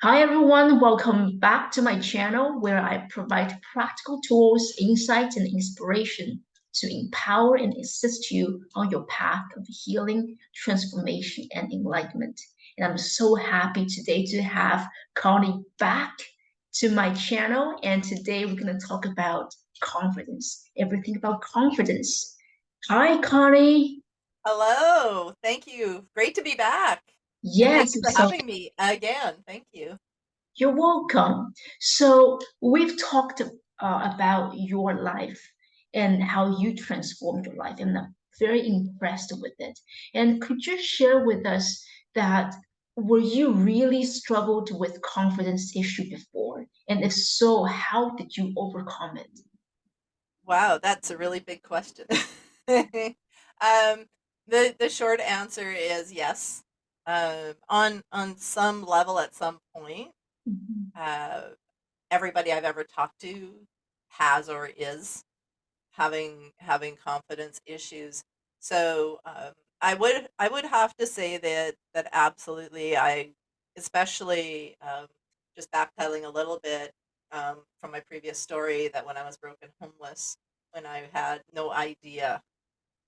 Hi everyone, welcome back to my channel where I provide practical tools, insights, and inspiration to empower and assist you on your path of healing, transformation, and enlightenment. And I'm so happy today to have Connie back to my channel. And today we're going to talk about confidence, everything about confidence. Hi, Connie. Hello. Thank you. Great to be back. And thank Yes, you for so having me again. Thank you. you're welcome. So, we've talked about your life and how you transformed your life, and I'm very impressed with it. And could you share with us that were you really struggled with confidence issue before? And if so, how did you overcome it? Wow, that's a really big question. um, the short answer is yes. On some level, at some point, Mhm. uh, everybody I've ever talked to has or is having confidence issues. So I would have to say that absolutely especially just backpedaling a little bit from my previous story, that when I was broken homeless, when I had no idea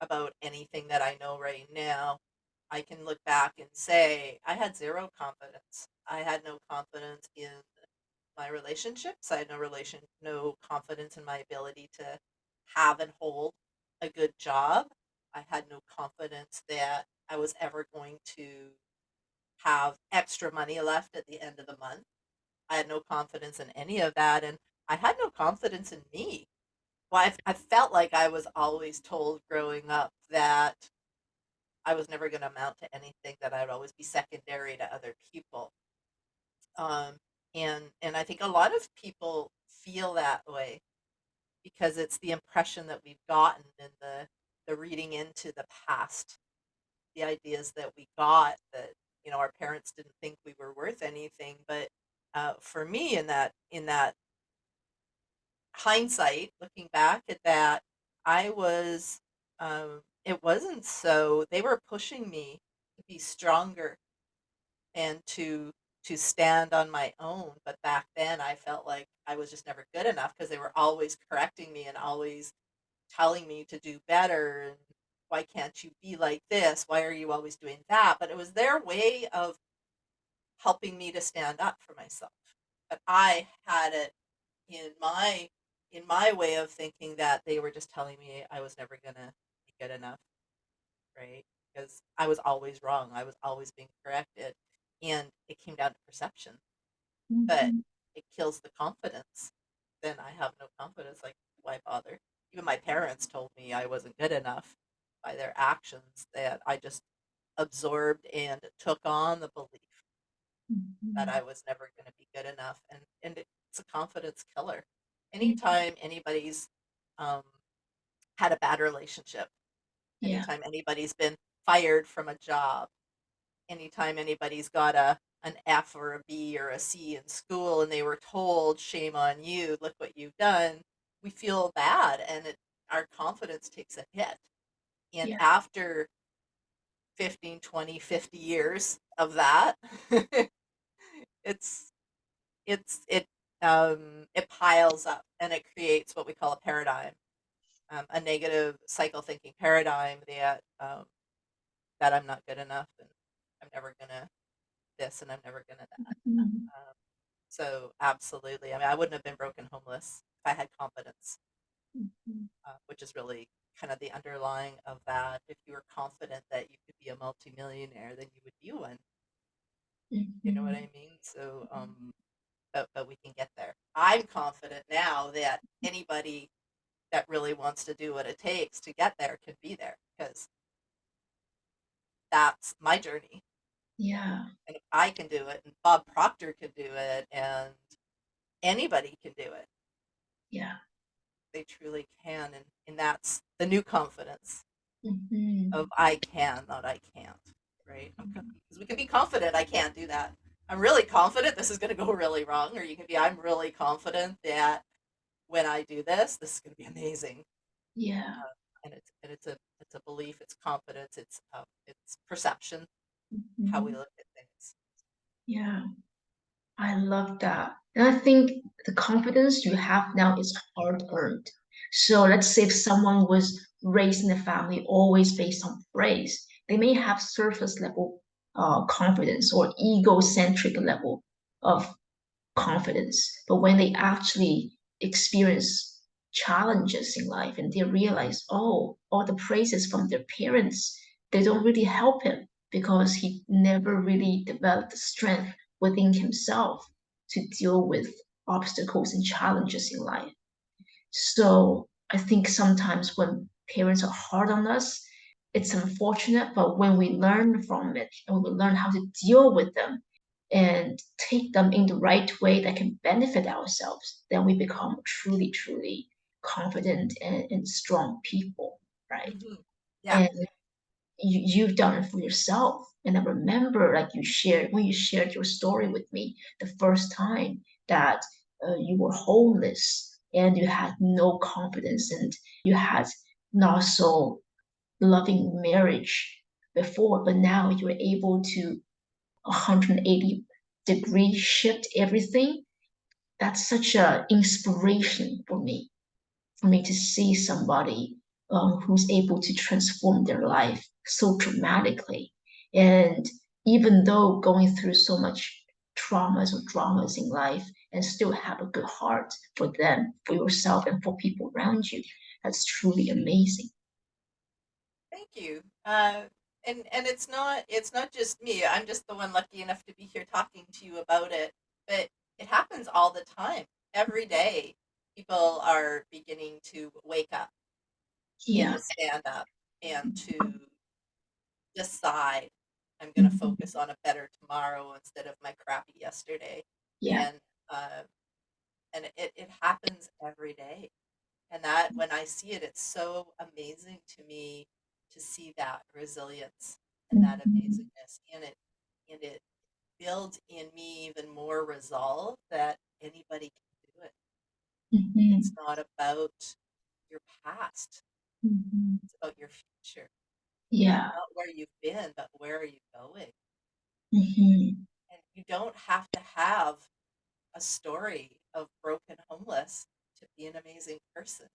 about anything that I know right now, I can look back and say I had zero confidence. I had no confidence in my relationships. I had no confidence in my ability to have and hold a good job. I had no confidence that I was ever going to have extra money left at the end of the month. I had no confidence in any of that, and I had no confidence in me. Well, I felt like I was always told growing up that I was never going to amount to anything, that I would always be secondary to other people. Um, and I think a lot of people feel that way because it's the impression that we've gotten in the reading into the past, the ideas that we got that our parents didn't think we were worth anything. But for me, in that hindsight, looking back at that, I was it wasn't so. They were pushing me to be stronger and to stand on my own. But back then I felt like I was just never good enough because they were always correcting me and always telling me to do better, and why can't you be like this, why are you always doing that? But it was their way of helping me to stand up for myself. But I had it in my way of thinking that they were just telling me I was never gonna be good enough, right? Because I was always wrong, I was always being corrected, and it came down to perception. But Mhm. it kills the confidence. Then I have no confidence, like, why bother? Even my parents told me I wasn't good enough by their actions, that I just absorbed and took on the belief that Mhm. I was never going to be good enough, and it's a confidence killer. Mhm. Anytime anybody's um, had a bad relationship, Yeah, anytime anybody's been fired from a job, anytime anybody's got an F or a B or a C in school and they were told, shame on you, look what you've done, we feel bad, and our confidence takes a hit. And yeah, after 15, 20, 50 years of that, it's it piles up, and it creates what we call a paradigm, a negative cycle thinking paradigm, that I'm not good enough, and I'm never gonna this, and I'm never gonna that. Mhm. So absolutely. I mean, I wouldn't have been broken homeless if I had confidence, Mhm. which is really kind of the underlying of that. If you were confident that you could be a multimillionaire, then you would be one. You know what Mhm. I mean? So, but we can get there. I'm confident now that anybody that really wants to do what it takes to get there can be there, because that's my journey. Yeah, And if I can do it, and Bob Proctor can do it, and anybody can do it, yeah. they truly can. And that's the new confidence of Mhm. I can, not I can't, right? Because we can be confident I can't do that. I'm really confident this is going to go really wrong, or you can be, I'm really confident that when I do this, this is going to be amazing. Yeah. And it's a belief, it's confidence, it's perception, how we Mhm. look at things. Yeah. I love that. And I think the confidence you have now is hard earned. So let's say if someone was raised in a family always based on praise, they may have surface level confidence or egocentric level of confidence. But when they actually experience challenges in life and they realize, oh, all the praises from their parents, they don't really help him because he never really developed the strength within himself to deal with obstacles and challenges in life. So I think sometimes when parents are hard on us, it's unfortunate, but when we learn from it and we learn how to deal with them and take them in the right way that can benefit ourselves, then we become truly, truly confident and strong people, right? Hmm. Yeah. And you've done it for yourself. And I remember, like you shared when you shared your story with me the first time that you were homeless and you had no confidence and you had not so loving marriage before, but now you're able to 180-degree shift everything. That's such an inspiration for me to see somebody who's able to transform their life so dramatically. And even though going through so much traumas or dramas in life and still have a good heart for them, for yourself, and for people around you, that's truly amazing. Thank you. And it's not just me. I'm just the one lucky enough to be here talking to you about it. But it happens all the time. Every day, people are beginning to wake up and Yeah. to stand up and to decide I'm going to Mhm. focus on a better tomorrow instead of my crappy yesterday. Yeah. And it happens every day. And that when I see it, it's so amazing to me to see that resilience and that Mhm. amazingness. And it builds in me even more resolve that anybody can do it. It's Mhm. not about your past, Mhm. it's about your future. Yeah. Not where you've been, but where are you going? Mhm. And you don't have to have a story of broken homeless to be an amazing person.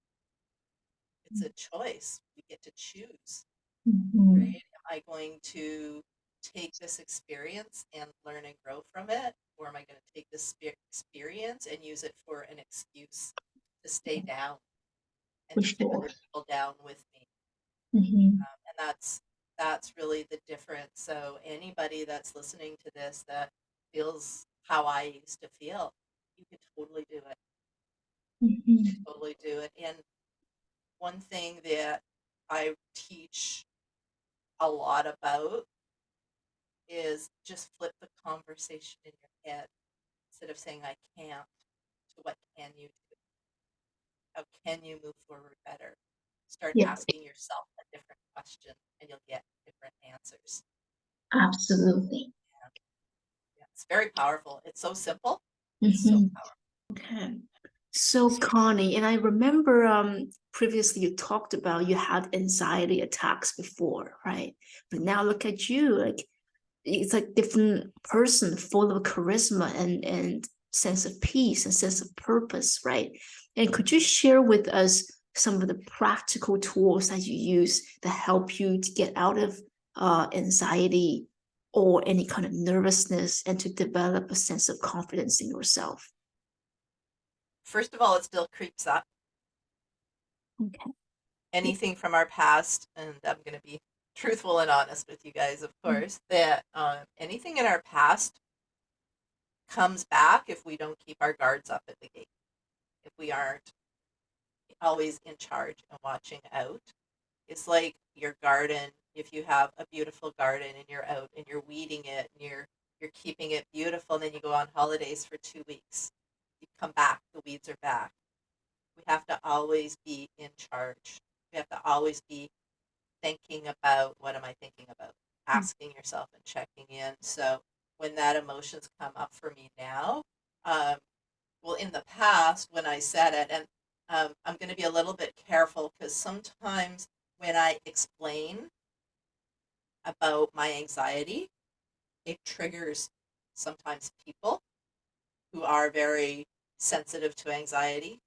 It's a choice. We get to choose, Mhm. right? Am I going to take this experience and learn and grow from it? Or am I going to take this experience and use it for an excuse to stay down and For to keep sure. other people down with me? Mhm. And that's really the difference. So anybody that's listening to this that feels how I used to feel, you can totally do it. You can Mhm. totally do it. And one thing that I teach a lot about is just flip the conversation in your head instead of saying I can't to what can you do? How can you move forward better? Start Yeah. asking yourself a different question and you'll get different answers. Absolutely. Yeah, yeah, it's very powerful. It's so simple. It's so Mhm. powerful. Okay. So Connie, and I remember previously you talked about you had anxiety attacks before, right? But now look at you, like it's like different person full of charisma and sense of peace and sense of purpose, right? And could you share with us some of the practical tools that you use that help you to get out of anxiety or any kind of nervousness and to develop a sense of confidence in yourself? First of all, it still creeps up. Okay. Anything from our past, and I'm going to be truthful and honest with you guys, of course, that anything in our past comes back if we don't keep our guards up at the gate, if we aren't always in charge and watching out. It's like your garden. If you have a beautiful garden and you're out and you're weeding it and you're keeping it beautiful, and then you go on holidays for 2 weeks, you come back, the weeds are back. We have to always be in charge. We have to always be thinking about what am I thinking about, asking yourself and checking in. So when that emotions come up for me now, um, well, in the past when I said it, and I'm going to be a little bit careful because sometimes when I explain about my anxiety, it triggers sometimes people. who are very sensitive to anxiety.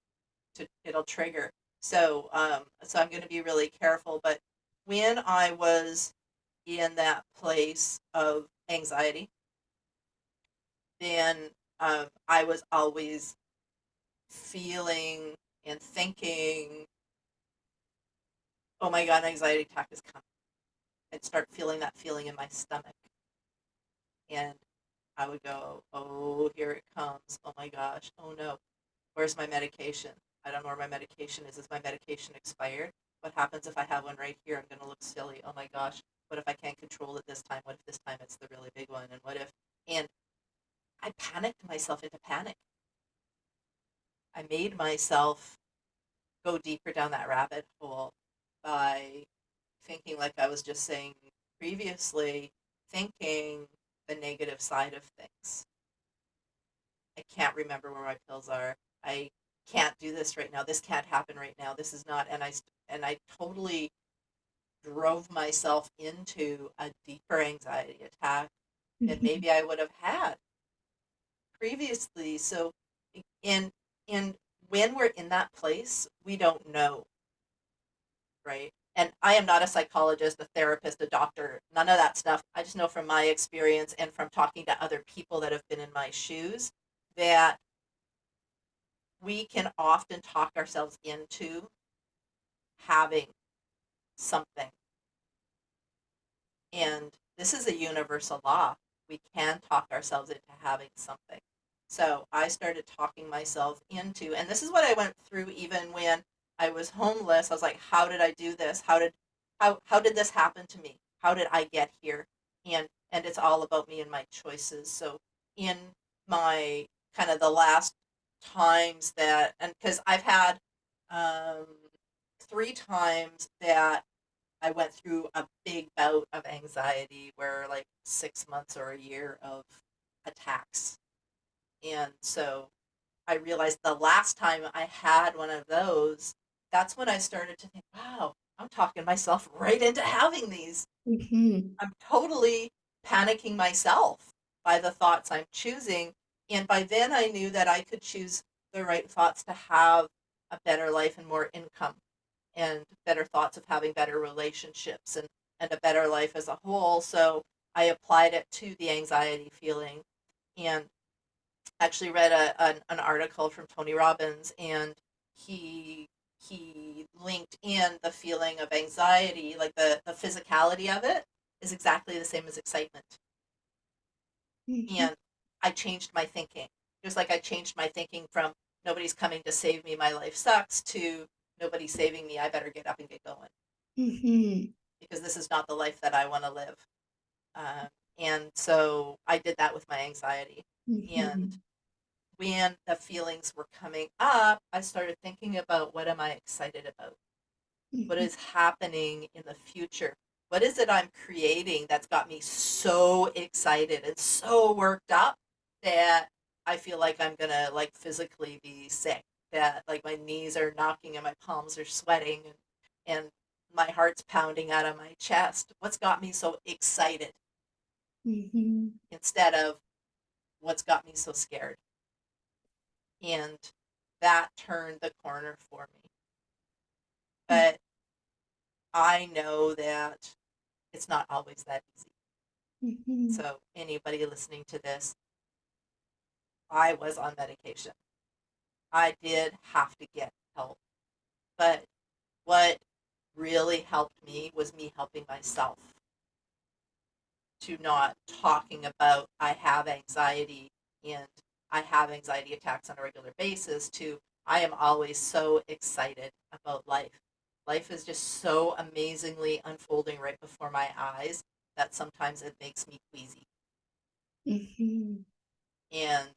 It'll trigger. So I'm going to be really careful. But when I was in that place of anxiety, then I was always feeling and thinking, oh my God, an anxiety attack is coming. I'd start feeling that feeling in my stomach. And I would go, oh, here it comes. Oh my gosh. Oh no. Where's my medication? I don't know where my medication is. Is my medication expired? What happens if I have one right here? I'm going to look silly. Oh my gosh. What if I can't control it this time? What if this time it's the really big one? And what if? And I panicked myself into panic. I made myself go deeper down that rabbit hole by thinking, like I was just saying previously, thinking the negative side of things. I can't remember where my pills are. I can't do this right now. This can't happen right now. This is not. And I totally drove myself into a deeper anxiety attack than maybe I would have had previously. So, in in when we're in that place, we don't know, right? And I am not a psychologist, a therapist, a doctor, none of that stuff. I just know from my experience and from talking to other people that have been in my shoes that we can often talk ourselves into having something. And this is a universal law. We can talk ourselves into having something. So I started talking myself into, and this is what I went through even when I was homeless. I was like, how did I do this? How did this happen to me? How did I get here? And it's all about me and my choices. So in my kind of the last times that, and because I've had um, 3 times that I went through a big bout of anxiety where like 6 months or a year of attacks. And so I realized the last time I had one of those, that's when I started to think, wow, I'm talking myself right into having these. I'm totally panicking myself by the thoughts I'm choosing. And by then I knew that I could choose the right thoughts to have a better life and more income and better thoughts of having better relationships and a better life as a whole. So I applied it to the anxiety feeling and actually read an article from Tony Robbins, and he he linked in the feeling of anxiety, like the physicality of it is exactly the same as excitement. And I changed my thinking. Just like I changed my thinking from nobody's coming to save me, my life sucks, to nobody's saving me, I better get up and get going because this is not the life that I want to live. Um, and so I did that with my anxiety. And when the feelings were coming up, I started thinking about what am I excited about? What is happening in the future? What is it I'm creating that's got me so excited and so worked up that I feel like I'm gonna like physically be sick, that like my knees are knocking and my palms are sweating and my heart's pounding out of my chest. What's got me so excited instead of what's got me so scared? And that turned the corner for me. But I know that it's not always that easy. So anybody listening to this, I was on medication. I did have to get help. But what really helped me was me helping myself, to not talking about I have anxiety and I have anxiety attacks on a regular basis, to I am always so excited about life. Life is just so amazingly unfolding right before my eyes that sometimes it makes me queasy. And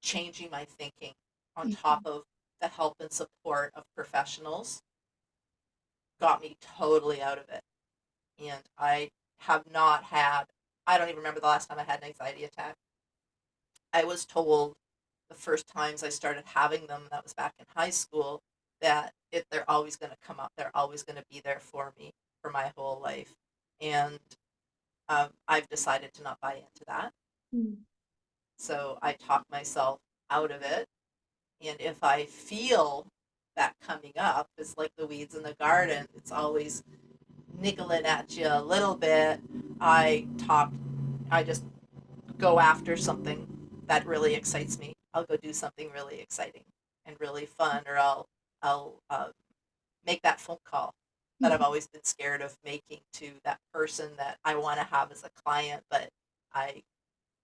changing my thinking on top of the help and support of professionals got me totally out of it. And I have not had, I don't even remember the last time I had an anxiety attack. I was told the first times I started having them, that was back in high school, that they're always going to come up. They're always going to be there for me for my whole life. And I've decided to not buy into that. So I talk myself out of it. And if I feel that coming up, it's like the weeds in the garden. It's always niggling at you a little bit. I talk, I just go after something that really excites me. I'll go do something really exciting and really fun, or I'll make that phone call that I've Mhm. always been scared of making to that person that I want to have as a client, but I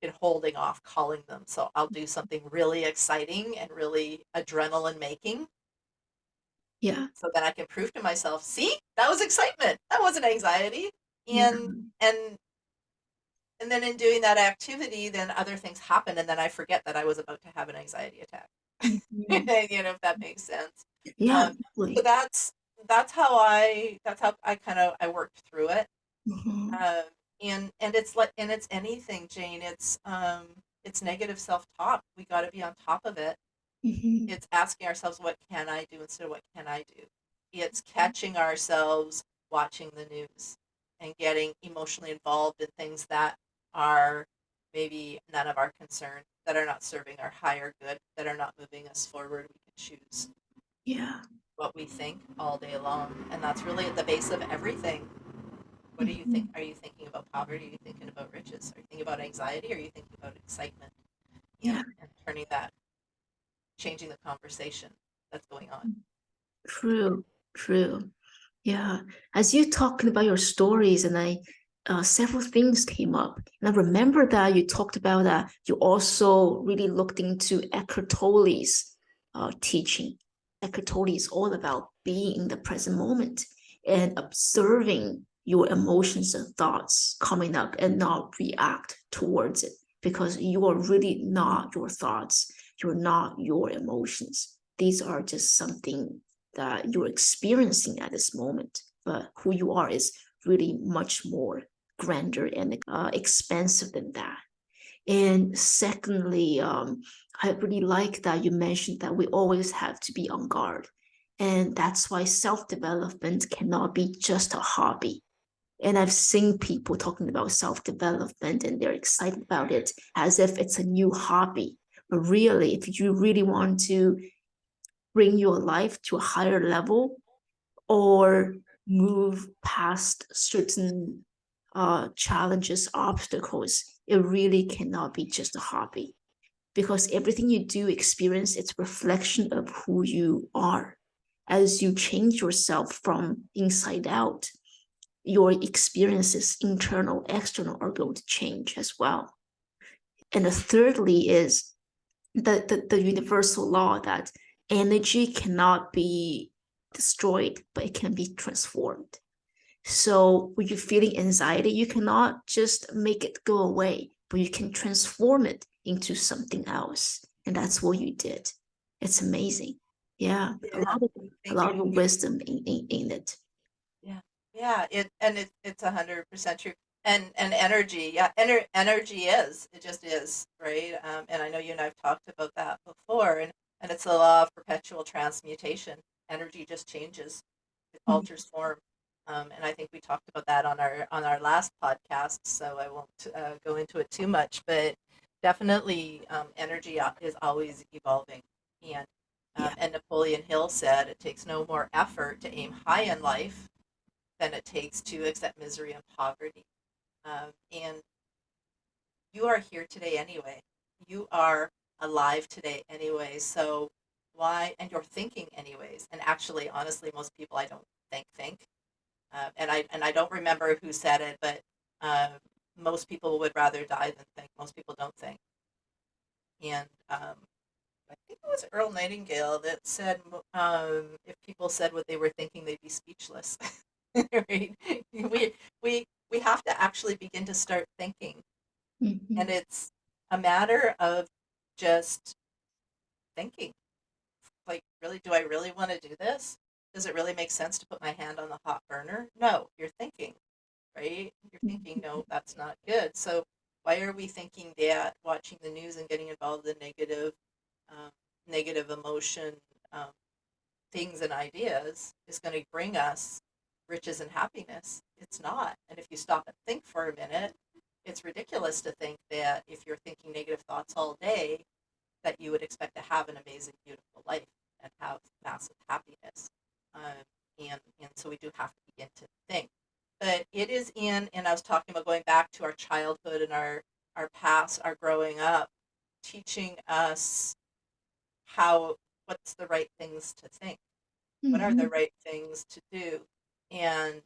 been holding off calling them. So I'll do something really exciting and really adrenaline making, Yeah. so that I can prove to myself, see, that was excitement. That wasn't anxiety. Yeah. And and then in doing that activity, then other things happen, and then I forget that I was about to have an anxiety attack. Mhm. If that makes sense. Yeah, Um, so definitely. that's how I kind of I worked through it. Mhm. Um, and it's like, and it's anything, Jane. It's negative self talk. We got to be on top of it. Mhm. It's asking ourselves, what can I do instead of what can I do? It's catching ourselves watching the news and getting emotionally involved in things that are maybe none of our concern, that are not serving our higher good, that are not moving us forward. We can choose Yeah. what we think all day long. And that's really at the base of everything. What do you think? Mhm. Are you thinking about poverty? Are you thinking about riches? Are you thinking about anxiety? Or are you thinking about excitement Yeah. and turning that, changing the conversation that's going on? True. True. Yeah, as you talking about your stories, and several things came up. And I remember that you talked about that you also really looked into Eckhart Tolle's teaching. Eckhart Tolle is all about being in the present moment and observing your emotions and thoughts coming up and not react towards it, because you are really not your thoughts. You're not your emotions. These are just something that you're experiencing at this moment, but who you are is really much more grander and expansive than that. And secondly, I really like that you mentioned that we always have to be on guard. And that's why self development cannot be just a hobby. And I've seen people talking about self development and they're excited about it as if it's a new hobby. But really, if you really want to bring your life to a higher level or move past certain challenges, obstacles, it really cannot be just a hobby, because everything you do experience, it's a reflection of who you are. As you change yourself from inside out, your experiences, internal, external, are going to change as well. And the thirdly is the universal law that energy cannot be destroyed, but it can be transformed. So when you're feeling anxiety, you cannot just make it go away, but you can transform it into something else. And that's what you did. It's amazing. Yeah, Yeah, a thank lot you. of wisdom in it. Yeah. Yeah, it's 100% true. And energy, yeah, energy is. It just is, right? And I know you and I've talked about that before, and it's the law of perpetual transmutation. Energy just changes. It alters form. And I think we talked about that on our last podcast, so I won't go into it too much, but definitely energy is always evolving. And Yeah. and Napoleon Hill said it takes no more effort to aim high in life than it takes to accept misery and poverty. And you are here today anyway. You are alive today anyway. So why? And you're thinking anyways. And actually, honestly, most people I don't think. And I don't remember who said it, but um, most people would rather die than think. Most people don't think. And I think it was Earl Nightingale that said, if people said what they were thinking, they'd be speechless. Right? We have to actually begin to start thinking, and Mhm. it's a matter of just thinking. Like, really, do I really want to do this? Does it really make sense to put my hand on the hot burner? No, you're thinking, right? You're thinking, Mhm. no, that's not good. So why are we thinking that watching the news and getting involved in um, negative emotion, um, things and ideas is going to bring us riches and happiness? It's not. And if you stop and think for a minute, it's ridiculous to think that if you're thinking negative thoughts all day, that you would expect to have an amazing, beautiful life and have massive happiness. And so we do have to begin to think. But it is in, and I was talking about going back to our childhood and our past, our growing up, teaching us what's the right things to think, what are the Mhm. right things to do. And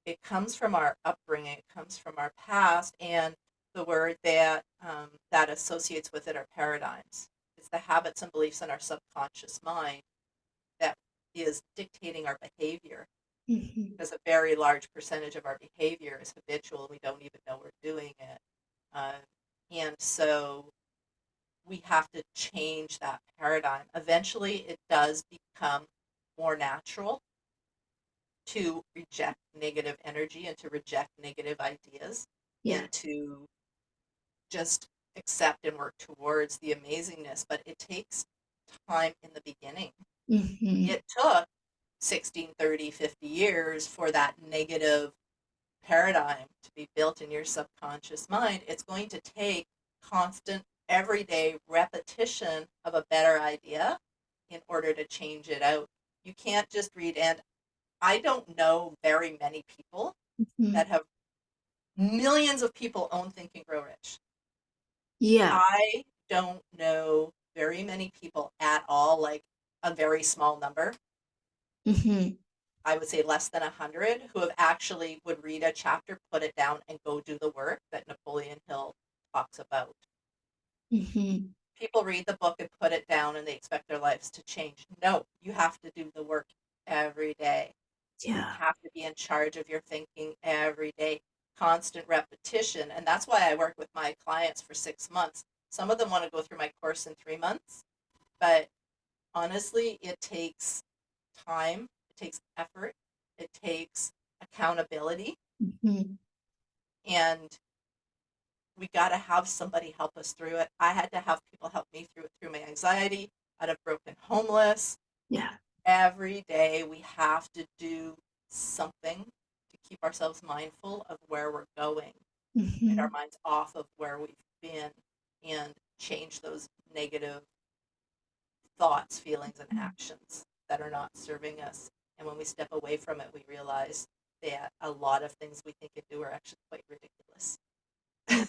it comes from our upbringing, it comes from our past, and the word that associates with it are paradigms. It's the habits and beliefs in our subconscious mind that is dictating our behavior. Mhm. Because a very large percentage of our behavior is habitual, we don't even know we're doing it. Um, and so we have to change that paradigm. Eventually, it does become more natural to reject negative energy and to reject negative ideas Yeah. and to just accept and work towards the amazingness. But it takes time in the beginning. Mhm. It took 16, 30, 50 years for that negative paradigm to be built in your subconscious mind. It's going to take constant, everyday repetition of a better idea in order to change it out. You can't just read, and I don't know very many people Mhm. that have millions of people own Think and Grow Rich. Yeah. I don't know very many people at all, like a very small number. Mhm. I would say less than 100 who have actually would read a chapter, put it down, and go do the work that Napoleon Hill talks about. Mhm. People read the book and put it down and they expect their lives to change. No, you have to do the work every day. You Yeah. have to be in charge of your thinking every day, constant repetition. And that's why I work with my clients for 6 months. Some of them want to go through my course in 3 months, but honestly, it takes time, it takes effort, it takes accountability, Mhm. and we got to have somebody help us through it. I had to have people help me through it, through my anxiety. I'd have broken homeless. Yeah. Every day we have to do something to keep ourselves mindful of where we're going and our Mhm. minds off of where we've been and change those negative thoughts, feelings, and actions that are not serving us. And when we step away from it, we realize that a lot of things we think and do are actually quite ridiculous. Yeah.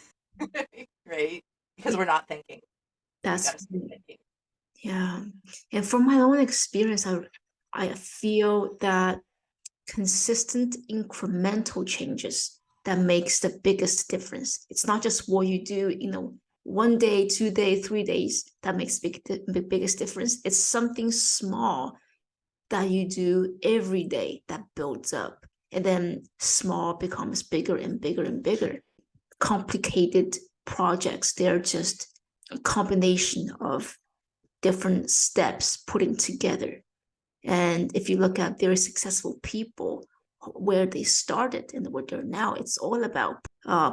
Right? Because we're not thinking. We got That's to start thinking. yeah. And from my own experience, I feel that consistent incremental changes that makes the biggest difference. It's not just what you do, 1 day, 2 day, 3 days that makes the biggest difference. It's something small that you do every day that builds up. And then small becomes bigger and bigger and bigger. Complicated projects, they're just a combination of different steps putting together. And if you look at very successful people, where they started and where they're now, it's all about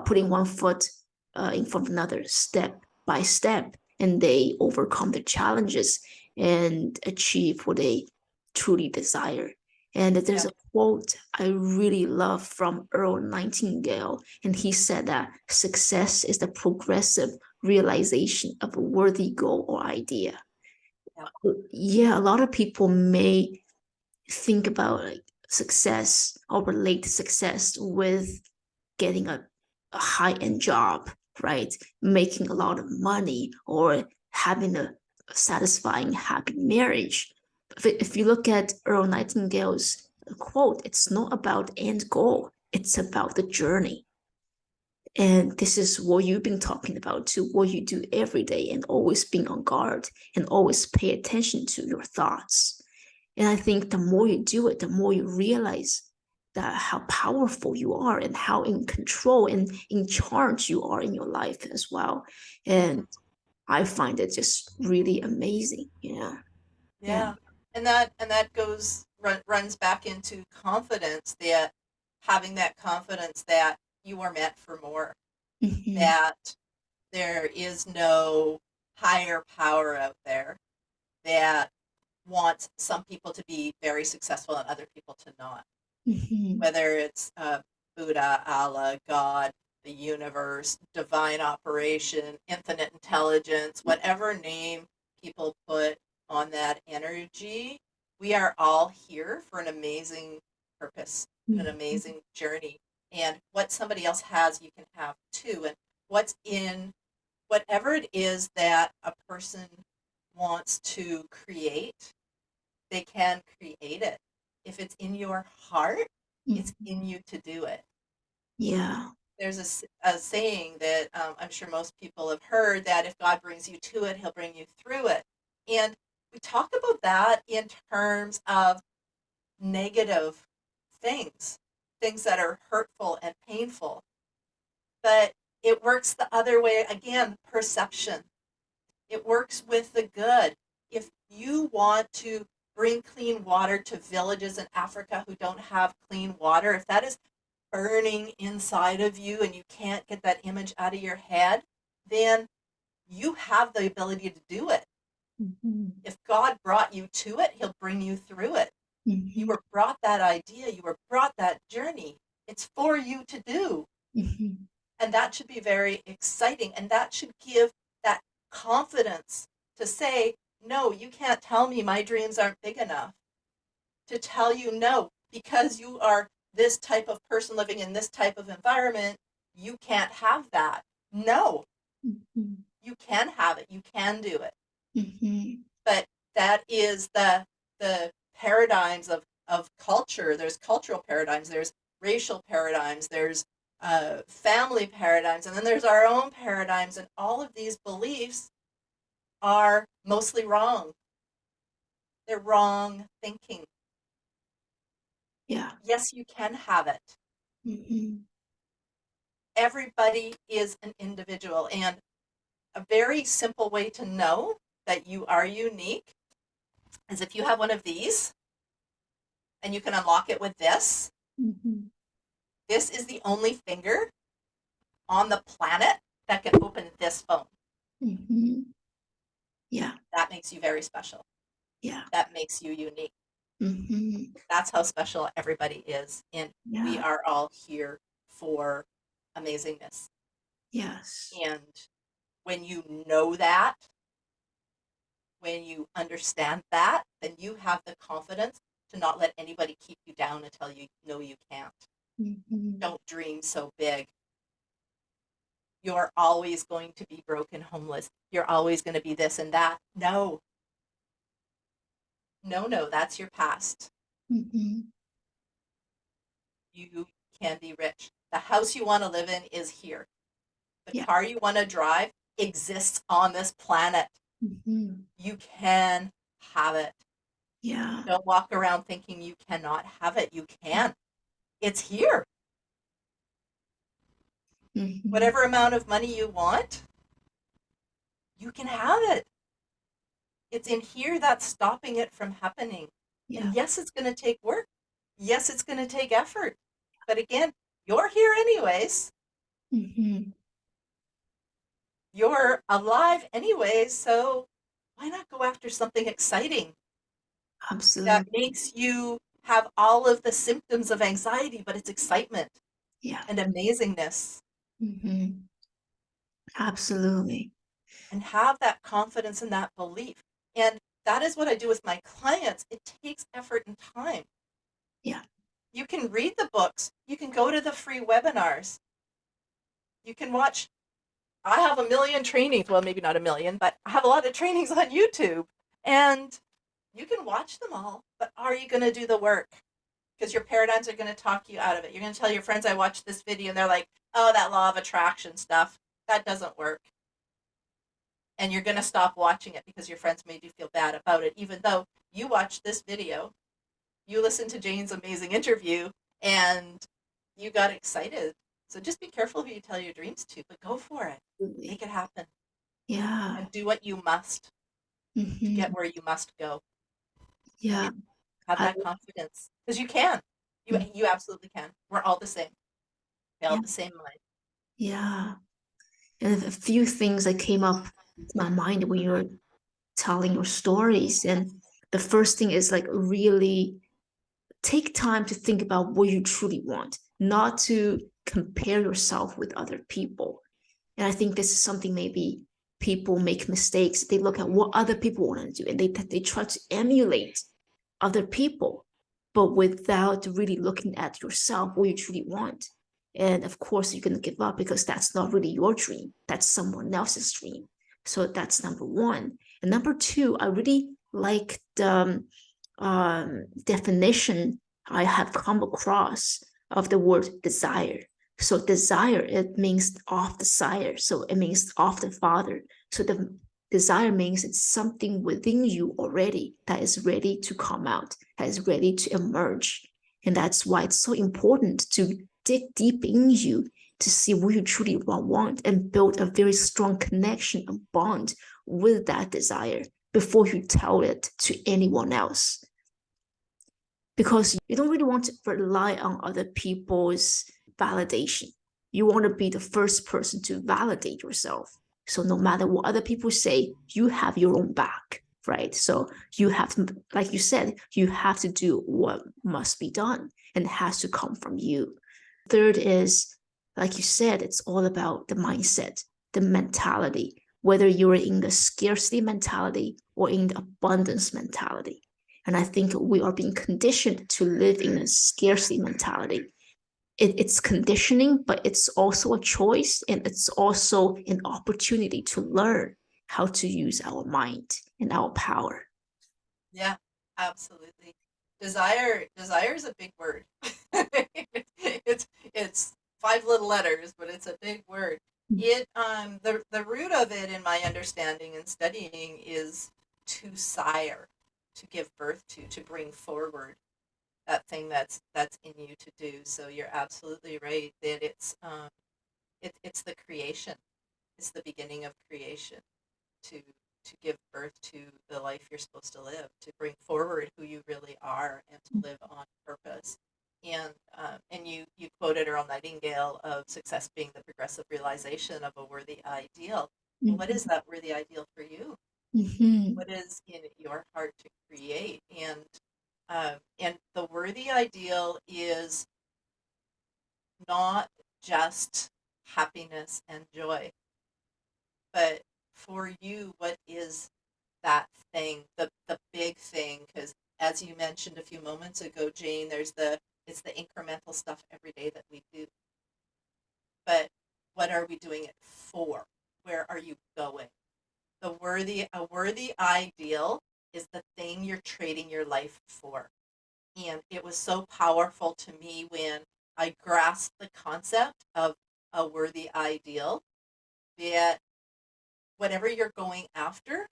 putting one foot in front of another, step by step, and they overcome the challenges and achieve what they truly desire. And there's Yeah. a quote I really love from Earl Nightingale, and he said that success is the progressive realization of a worthy goal or idea. Yeah. Yeah, a lot of people may think about like success or relate success with getting a high-end job, right? Making a lot of money or having a satisfying, happy marriage. If you look at Earl Nightingale's quote, it's not about end goal, it's about the journey. And this is what you've been talking about too, what you do every day and always being on guard and always pay attention to your thoughts. And I think the more you do it, the more you realize that how powerful you are and how in control and in charge you are in your life as well. Mhm. And I find it just really amazing, you know. Yeah. Yeah. And that runs back into confidence, that having that confidence that you are meant for more, Hmm. that there is no higher power out there that wants some people to be very successful and other people to not. Hmm. Whether it's Buddha, Allah, God, the universe, divine operation, infinite intelligence, whatever name people put on that energy, we are all here for an amazing purpose, an amazing journey. And what somebody else has, you can have too. And what's in whatever it is that a person wants to create, they can create it. If it's in your heart, it's in you to do it. Yeah. There's a saying that I'm sure most people have heard, that if God brings you to it, he'll bring you through it. And we talk about that in terms of negative things, things that are hurtful and painful. But it works the other way again, perception. It works with the good. If you want to bring clean water to villages in Africa who don't have clean water, if that is burning inside of you and you can't get that image out of your head, then you have the ability to do it. If God brought you to it, he'll bring you through it. You were brought that idea, you were brought that journey. It's for you to do. And that should be very exciting. And that should give that confidence to say, no, you can't tell me my dreams aren't big enough. To tell you no, because you are this type of person living in this type of environment, you can't have that. No, you can have it. You can do it. But that is the paradigms of culture. There's cultural paradigms, there's racial paradigms, there's family paradigms, and then there's our own paradigms, and all of these beliefs are mostly wrong. They're wrong thinking. Yeah. Yes, you can have it. Everybody is an individual, and a very simple way to know that you are unique is if you have one of these, and you can unlock it with this. This is the only finger on the planet that can open this phone. Yeah. That makes you very special. Yeah. That makes you unique. That's how special everybody is. And we are all here for amazingness. Yes. And when you know that, when you understand that, then you have the confidence to not let anybody keep you down until you know you can't. Don't dream so big. You're always going to be broken, homeless. You're always going to be this and that. No. No, that's your past. You can be rich. The house you want to live in is here. The car you want to drive exists on this planet. You can have it. Yeah. Don't walk around thinking you cannot have it. You can. It's here. Whatever amount of money you want, you can have it. It's in here that's stopping it from happening. And yes, it's going to take work. Yes, it's going to take effort. But again, you're here anyways. You're alive anyways, so why not go after something exciting? Absolutely. That makes you have all of the symptoms of anxiety, but it's excitement. And amazingness. Absolutely. And have that confidence and that belief. And that is what I do with my clients. It takes effort and time. Yeah. You can read the books. You can go to the free webinars. You can watch. I have a million trainings. Well, maybe not a million, but I have a lot of trainings on YouTube. And you can watch them all, but are you going to do the work? Because your paradigms are going to talk you out of it. You're going to tell your friends, I watched this video, and they're like, oh, that law of attraction stuff, that doesn't work. And you're going to stop watching it because your friends made you feel bad about it, even though you watched this video, you listened to Jane's amazing interview, and you got excited. So just be careful who you tell your dreams to, but go for it. Make it happen. Yeah. And do what you must to get where you must go. Yeah. Have that confidence. Because you can. You absolutely can. We're all the same. We all have the same mind. Yeah. And a few things that came up to my mind when you were telling your stories. And the first thing is like really take time to think about what you truly want, not to compare yourself with other people. And I think this is something maybe people make mistakes. They look at what other people want to do and they try to emulate other people, but without really looking at yourself, what you truly want. And of course, you're going to give up because that's not really your dream. That's someone else's dream. So that's number one. And number two, I really like the definition I have come across of the word desire. So desire, it means of the sire. So it means of the father. So the desire means it's something within you already that is ready to come out, that is ready to emerge. And that's why it's so important to dig deep in you to see what you truly want and build a very strong connection and bond with that desire before you tell it to anyone else. Because you don't really want to rely on other people's validation. You want to be the first person to validate yourself. So no matter what other people say, you have your own back, right? So you have to, like you said, you have to do what must be done and it has to come from you. Third is, like you said, it's all about the mindset, the mentality, whether you're in the scarcity mentality or in the abundance mentality. And I think we are being conditioned to live in a scarcity mentality. It's conditioning, but it's also a choice and it's also an opportunity to learn how to use our mind and our power. Yeah, absolutely. Desire is a big word. It's five little letters, but it's a big word. The root of it, in my understanding and studying, is to sire, to give birth to bring forward that thing that's in you to do. So you're absolutely right that it's the creation. It's the beginning of creation to give birth to the life you're supposed to live, to bring forward who you really are, and to live on purpose. And you quoted Earl Nightingale of success being the progressive realization of a worthy ideal. Well, what is that worthy ideal for you? Mm-hmm. What is in your heart to create? And the worthy ideal is not just happiness and joy, but for you, what is that thing, the big thing? Because as you mentioned a few moments ago, Jane, it's the incremental stuff every day that we do. But what are we doing it for? Where are you going? A worthy ideal is the thing you're trading your life for. And it was so powerful to me when I grasped the concept of a worthy ideal, that whatever you're going after,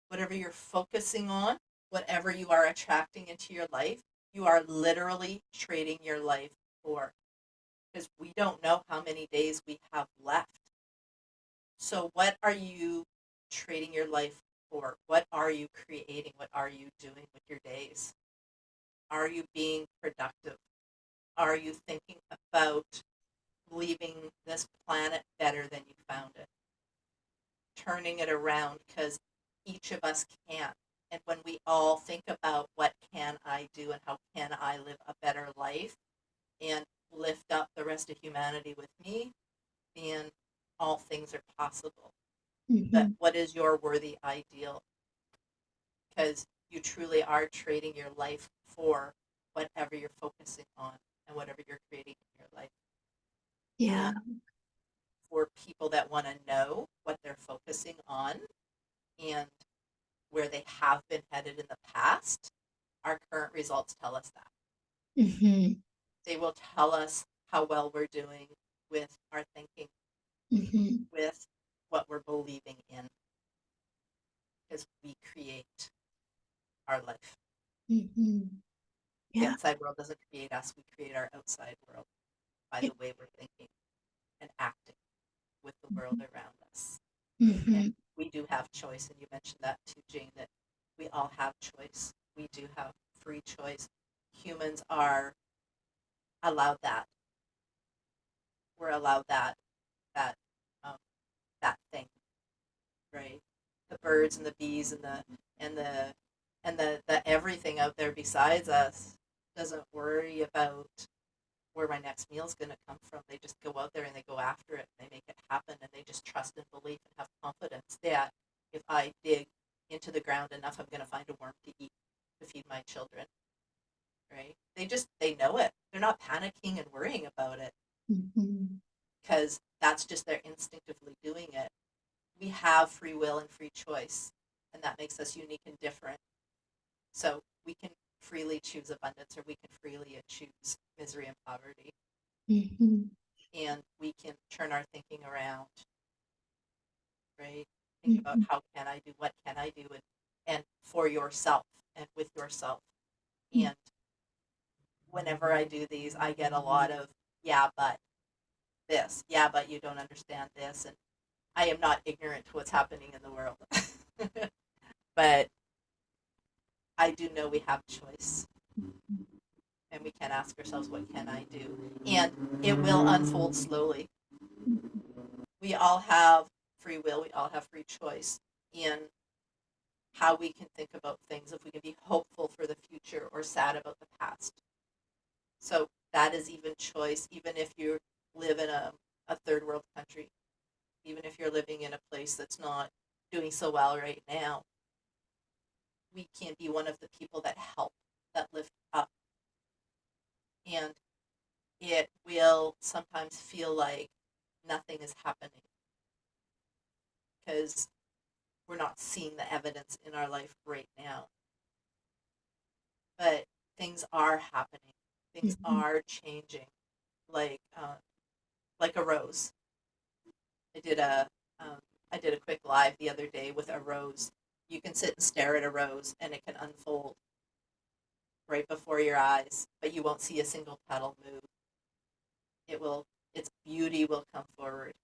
whatever you're focusing on, whatever you are attracting into your life, you are literally trading your life for. Because we don't know how many days we have left. So, what are you trading your life for? What are you creating? What are you doing with your days? Are you being productive? Are you thinking about leaving this planet better than you found it? Turning it around, because each of us can. And when we all think about what can I do and how can I live a better life and lift up the rest of humanity with me, then all things are possible. But Mm-hmm. what is your worthy ideal? Because you truly are trading your life for whatever you're focusing on and whatever you're creating in your life. Yeah. And for people that want to know what they're focusing on and where they have been headed in the past, our current results tell us that. Mm-hmm. They will tell us how well we're doing with our thinking, Mm-hmm. with what we're believing in, because we create our life. Mm-hmm. The Yeah. outside world doesn't create us, we create our outside world by the way we're thinking and acting with the world around us. And Mm-hmm. we do have choice, and you mentioned that too, Jane, that we all have choice. We do have free choice. Humans are allowed that. We're allowed that um, that thing, right? The birds and the bees and the the everything out there besides us doesn't worry about where my next meal is going to come from. They just go out there and they go after it and they make it happen, and they just trust and believe and have confidence that if I dig into the ground enough, I'm going to find a worm to eat to feed my children, right? They know it. They're not panicking and worrying about it because that's just their instinctively doing it. We have free will and free choice, and that makes us unique and different. So we can freely choose abundance, or we can freely choose misery and poverty. And we can turn our thinking around, right? Think about how can I do, what can I do, and for yourself and with yourself. And whenever I do these, I get a lot of, yeah, but this, yeah, but you don't understand this. And I am not ignorant to what's happening in the world. But I do know we have choice. And we can ask ourselves, what can I do? And it will unfold slowly. We all have free will. We all have free choice in how we can think about things, if we can be hopeful for the future or sad about the past. So that is even choice, even if you live in a third world country, even if you're living in a place that's not doing so well right now. We can be one of the people that help, that lift up. And it will sometimes feel like nothing is happening because we're not seeing the evidence in our life right now. But things are happening. Things are changing, like a rose. I did a quick live the other day with a rose. You can sit and stare at a rose, and it can unfold right before your eyes, but you won't see a single petal move. Its beauty will come forward.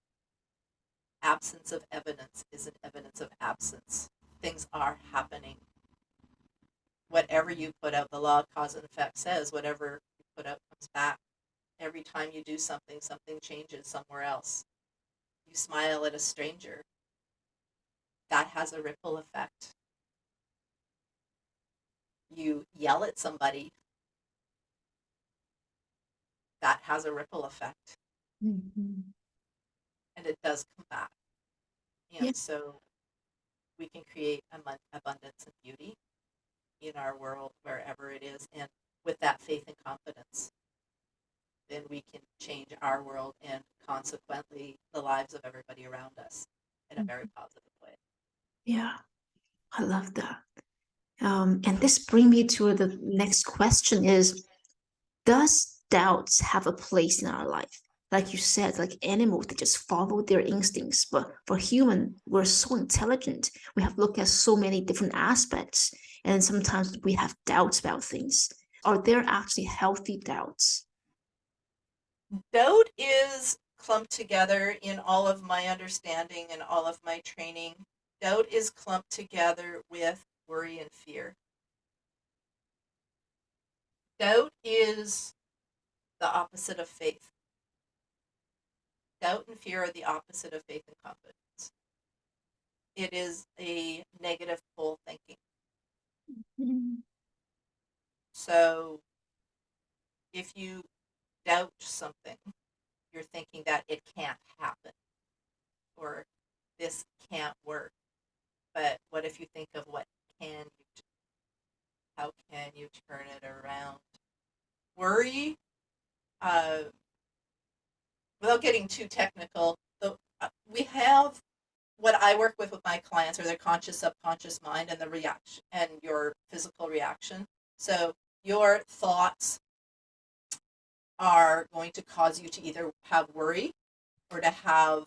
Absence of evidence isn't evidence of absence. Things are happening. Whatever you put out, the law of cause and effect says whatever you put out comes back. Every time you do something, something changes somewhere else. You smile at a stranger, that has a ripple effect. You yell at somebody, that has a ripple effect. And it does come back. And so we can create abundance and beauty in our world, wherever it is. And with that faith and confidence, then we can change our world and consequently the lives of everybody around us in a very positive way. Yeah, I love that. And this brings me to the next question is, does doubts have a place in our life? Like you said, like animals, they just follow their instincts. But for human, we're so intelligent. We have looked at so many different aspects. And sometimes we have doubts about things. Are there actually healthy doubts? Doubt is clumped together in all of my understanding and all of my training. Doubt is clumped together with worry and fear. Doubt is the opposite of faith. Doubt and fear are the opposite of faith and confidence. It is a negative pole thinking. So if you doubt something, you're thinking that it can't happen or this can't work. But what if you think of what can you do? How can you turn it around? Worry, without getting too technical, we have what I work with my clients are their conscious, subconscious mind and the reaction and your physical reaction. So your thoughts are going to cause you to either have worry or to have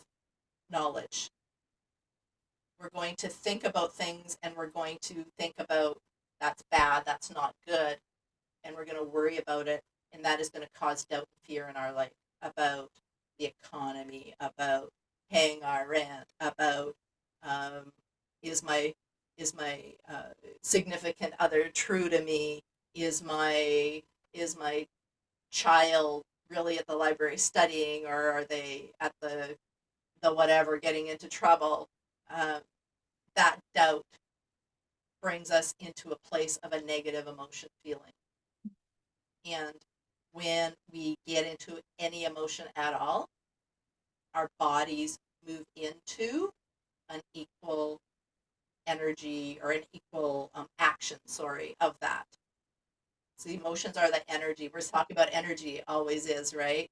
knowledge. We're going to think about things and we're going to think about that's bad, that's not good, and we're going to worry about it, and that is going to cause doubt and fear in our life about the economy, about paying our rent, about is my significant other true to me? Is my child really at the library studying, or are they at the whatever getting into trouble? That doubt brings us into a place of a negative emotion feeling. And when we get into any emotion at all, our bodies move into an equal energy or an equal action, of that. So emotions are the energy. We're talking about energy, always is, right?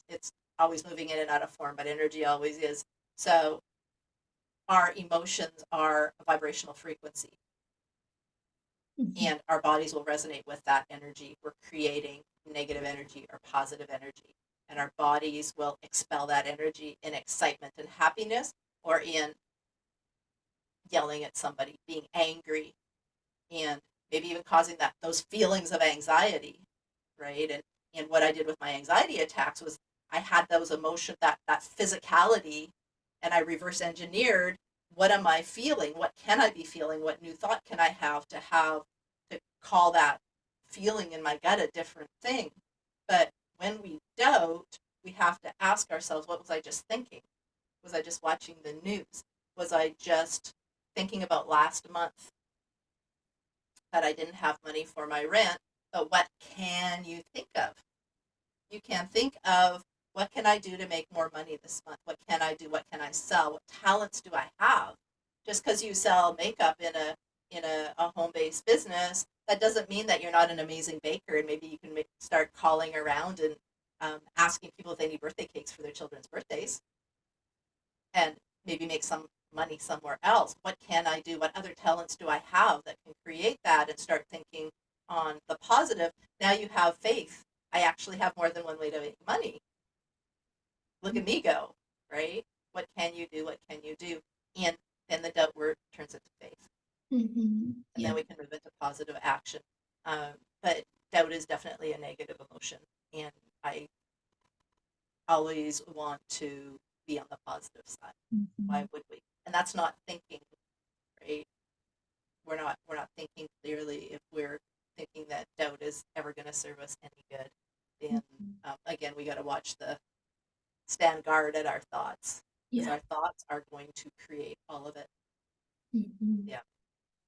It's always moving in and out of form, but energy always is. So our emotions are a vibrational frequency, Mhm. and our bodies will resonate with that energy. We're creating negative energy or positive energy, and our bodies will expel that energy in excitement and happiness, or in yelling at somebody, being angry, and maybe even causing those feelings of anxiety, right? And what I did with my anxiety attacks was I had those emotions, that physicality, and I reverse engineered, what am I feeling? What can I be feeling? What new thought can I have to call that feeling in my gut a different thing? But when we doubt, we have to ask ourselves, what was I just thinking? Was I just watching the news? Was I just thinking about last month that I didn't have money for my rent? But what can you think of? You can think of, what can I do to make more money this month? What can I do? What can I sell? What talents do I have? Just because you sell makeup in a home-based business, that doesn't mean that you're not an amazing baker, and maybe you can start calling around and asking people if they need birthday cakes for their children's birthdays, and maybe make some money somewhere else. What can I do? What other talents do I have that can create that? And start thinking on the positive. Now you have faith. I actually have more than one way to make money. Look at me go, right? What can you do? What can you do? And then the doubt word turns into faith. Mhm. And Yeah. then we can move into positive action. But doubt is definitely a negative emotion. And I always want to be on the positive side. Why Mhm. would we? And that's not thinking, right? We're not thinking clearly if we're thinking that doubt is ever going to serve us any good. Then Mhm. again, we got to watch the stand guard at our thoughts, because Yeah. our thoughts are going to create all of it. Mhm. Yeah,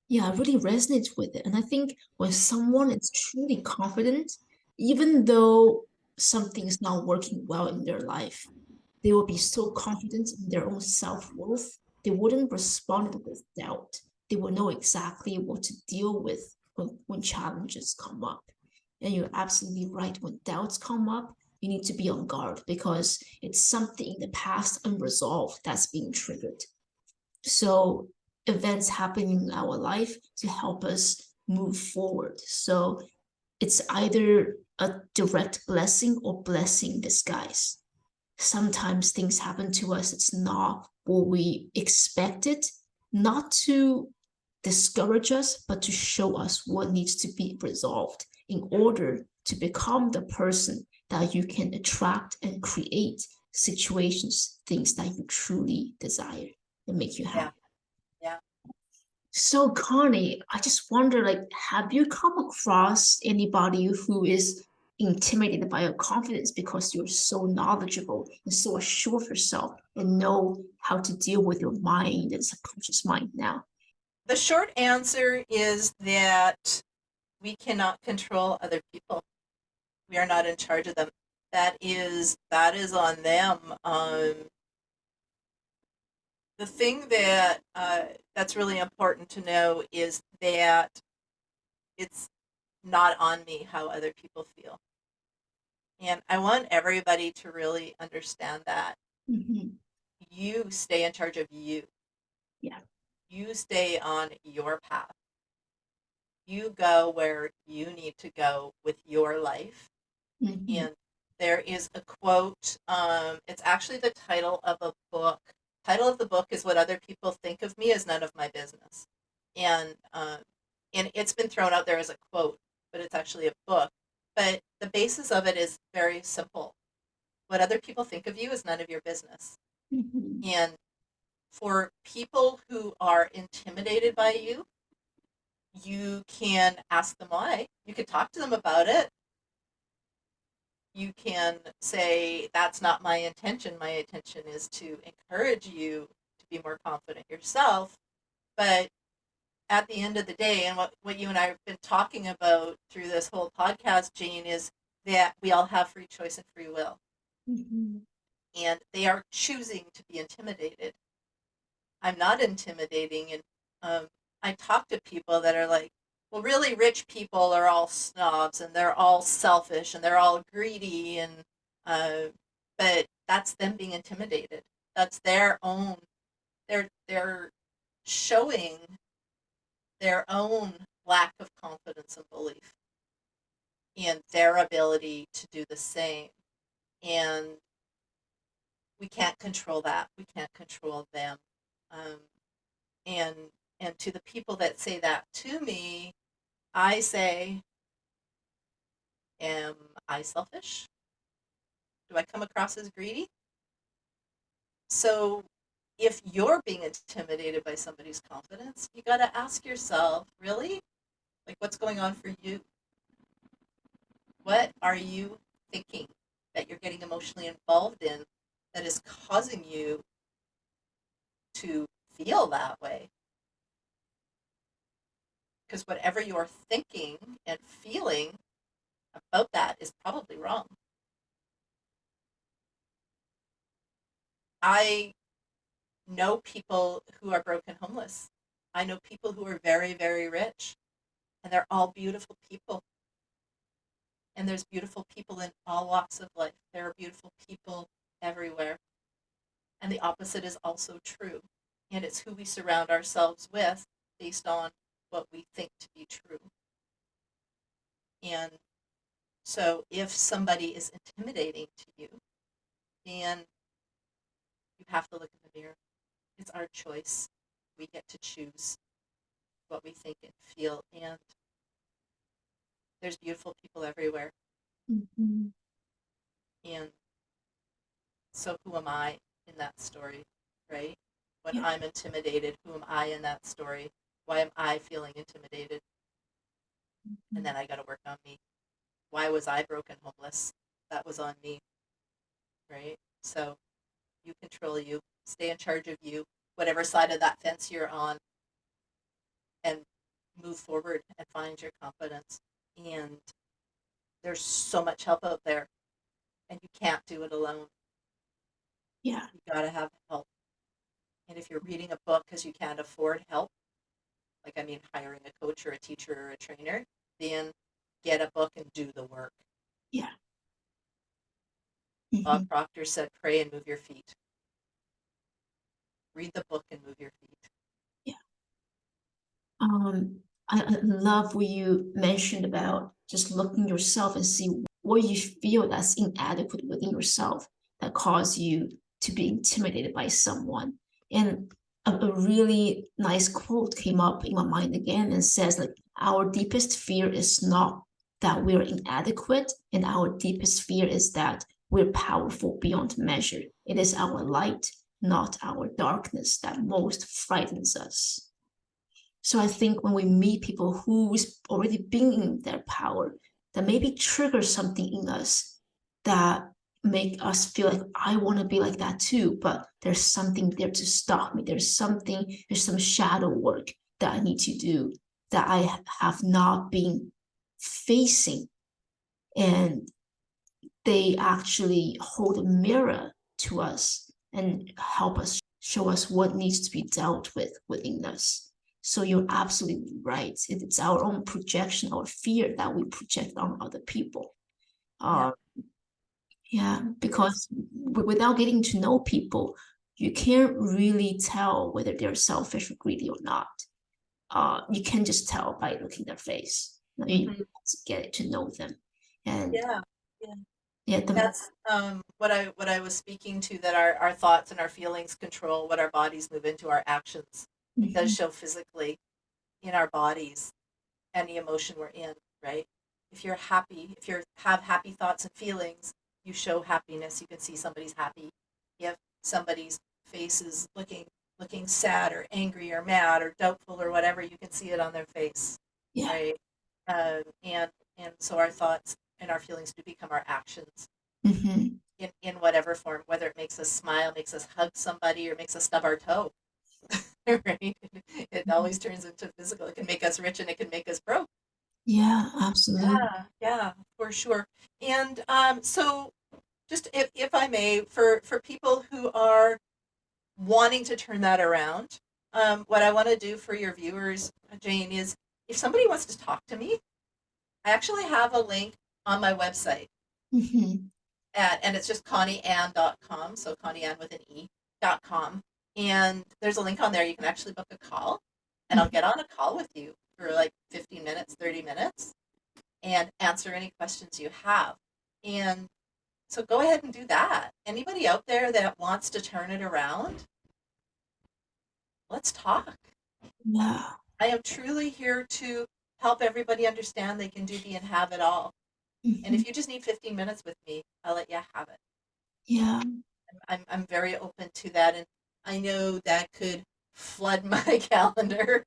Yeah, I really resonate with it. And I think when someone is truly confident, even though something's not working well in their life, they will be so confident in their own self-worth, they wouldn't respond with doubt. They will know exactly what to deal with when challenges come up. And you're absolutely right. When doubts come up, you need to be on guard because it's something in the past unresolved that's being triggered. So events happen in our life to help us move forward. So it's either a direct blessing or blessing in disguise. Sometimes things happen to us, it's not what we expected, not to discourage us, but to show us what needs to be resolved in order to become the person that you can attract and create situations, things that you truly desire and make you yeah, happy. yeah. So, Connie, I just wonder, like, have you come across anybody who is intimidated by your confidence because you're so knowledgeable and so assured of yourself and know how to deal with your mind and subconscious mind now? The short answer is that we cannot control other people. We are not in charge of them. That is on them. The thing that's really important to know is that it's not on me how other people feel. And I want everybody to really understand that. Mhm. You stay in charge of you. Yeah. You stay on your path. You go where you need to go with your life. Mhm. And there is a quote. It's actually the title of a book. Title of the book is "What Other People Think of Me Is None of My Business," and it's been thrown out there as a quote, but it's actually a book. But the basis of it is very simple. What other people think of you is none of your business. Mhm. And for people who are intimidated by you, you can ask them why. You can talk to them about it. You can say, that's not my intention. My intention is to encourage you to be more confident yourself. But at the end of the day, and what you and I have been talking about through this whole podcast, Jane, is that we all have free choice and free will, Mm-hmm. and they are choosing to be intimidated. I'm not intimidating, and I talk to people that are like, well, really rich people are all snobs and they're all selfish and they're all greedy, and uh, but that's them being intimidated. That's their own. They're showing their own lack of confidence and belief in their ability to do the same. And we can't control that. We can't control them. Um, and and to the people that say that to me, I say, am I selfish? Do I come across as greedy? So if you're being intimidated by somebody's confidence, you got to ask yourself, really? Like, what's going on for you? What are you thinking that you're getting emotionally involved in that is causing you to feel that way? Because whatever you're thinking and feeling about that is probably wrong. I know people who are broken homeless. I know people who are very, very rich, and they're all beautiful people. And there's beautiful people in all walks of life. There are beautiful people everywhere. And the opposite is also true. And it's who we surround ourselves with based on what we think to be true. And so if somebody is intimidating to you, then you have to look in the mirror. It's our choice. We get to choose what we think and feel. And there's beautiful people everywhere. Mm-hmm. And so who am I in that story, right? When Yeah. I'm intimidated, who am I in that story? Why am I feeling intimidated? And then I got to work on me. Why was I broken homeless? That was on me, right? So you control you, stay in charge of you, whatever side of that fence you're on, and move forward and find your confidence. And there's so much help out there, and you can't do it alone. Yeah. You got to have help. And if you're reading a book because you can't afford help, like I mean hiring a coach or a teacher or a trainer, then get a book and do the work. Yeah. Bob Mm-hmm. Proctor said, pray and move your feet. Read the book and move your feet. Yeah. I love what you mentioned about just looking yourself and see what you feel that's inadequate within yourself that cause you to be intimidated by someone. And a really nice quote came up in my mind again and says like our deepest fear is not that we're inadequate, and our deepest fear is that we're powerful beyond measure. It is our light, not our darkness, that most frightens us. So I think when we meet people who's already been in their power, that maybe triggers something in us that make us feel like I want to be like that too, but there's something there to stop me. There's some shadow work that I need to do that I have not been facing. And they actually hold a mirror to us and help us show us what needs to be dealt with within us. So you're absolutely right. It's our own projection, our fear that we project on other people. Yeah, Uh, yeah, it is. because without getting to know people, you can't really tell whether they're selfish or greedy or not. You can just tell by looking at their face. You Mm-hmm. have to get to know them, and Yeah, yeah. yeah, That's what I was speaking to. That our thoughts and our feelings control what our bodies move into our actions. It does mhm, show physically in our bodies any emotion we're in, right? If you're happy, if you have happy thoughts and feelings, you show happiness. You can see somebody's happy. If somebody's face is looking sad or angry or mad or doubtful or whatever, you can see it on their face, yeah. right? And so our thoughts and our feelings do become our actions Mhm. in whatever form, whether it makes us smile, makes us hug somebody, or makes us stub our toe, right? It always turns into physical. It can make us rich and it can make us broke. Yeah, absolutely. Yeah, for sure. And so just if I may, for people who are wanting to turn that around, what I want to do for your viewers, Jane, is if somebody wants to talk to me, I actually have a link on my website Hmm. and it's just connieanne.com. So Connie Anne with an E.com. And there's a link on there. You can actually book a call and I'll get on a call with you for like 15 minutes, 30 minutes and answer any questions you have. And so go ahead and do that. Anybody out there that wants to turn it around, let's talk. Yeah. I am truly here to help everybody understand they can do, be, and have it all. And Hmm. if you just need 15 minutes with me, I'll let you have it. Yeah. I'm very open to that. And I know that could flood my calendar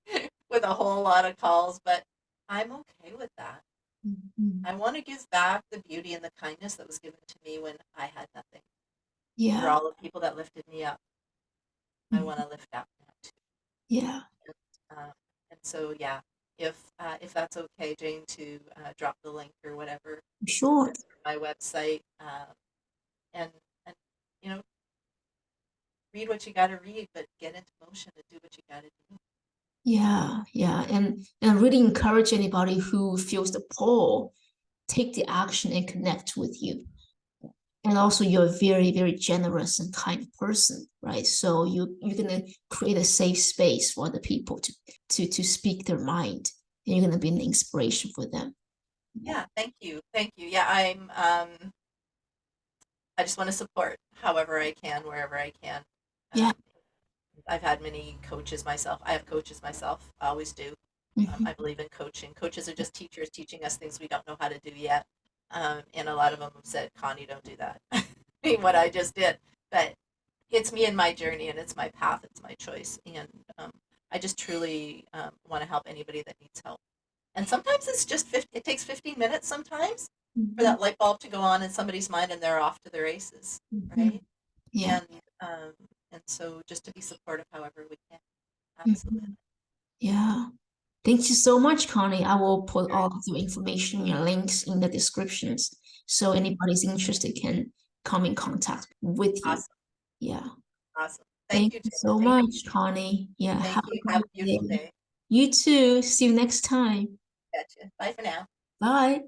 with a whole lot of calls, but I'm okay with that. Hmm. I want to give back the beauty and the kindness that was given to me when I had nothing. For Yeah. all the people that lifted me up, I want Mhm. to lift up now too. Yeah. Um, and so, yeah, if that's okay, Jane, to drop the link or whatever Sure. for my website, and and you know, read what you got to read, but get into motion and do what you got to do. Yeah. Yeah. And really encourage anybody who feels the pull, take the action and connect with you. And also you're a very, very generous and kind person, right? So you're gonna create a safe space for other people to speak their mind. And you're gonna be an inspiration for them. Yeah, thank you. Yeah, I just want to support however I can, wherever I can. Yeah. Um, I've had many coaches myself. I have coaches myself. I always do. Mhm. I believe in coaching. Coaches are just teachers teaching us things we don't know how to do yet. And a lot of them have said, Connie, don't do that. What I just did. But it's me and my journey, and it's my path, it's my choice. And I just truly want to help anybody that needs help. And sometimes it's just 50, it takes 15 minutes sometimes for Mhm. that light bulb to go on in somebody's mind and they're off to the races, Mhm. right? Yeah. And um, and so just to be supportive however we can. Absolutely. Mhm. Yeah. Thank you so much, Connie. I will put Very all of the information, your links in the descriptions. So great. anybody's interested can come in contact with you. Awesome. Yeah. Awesome. Thank Thank you, you Jane. so Thank much, you. Connie. Yeah. Thank Have a you. Have great a beautiful day. day. You too. See you next time. Betcha. Bye for now. Bye.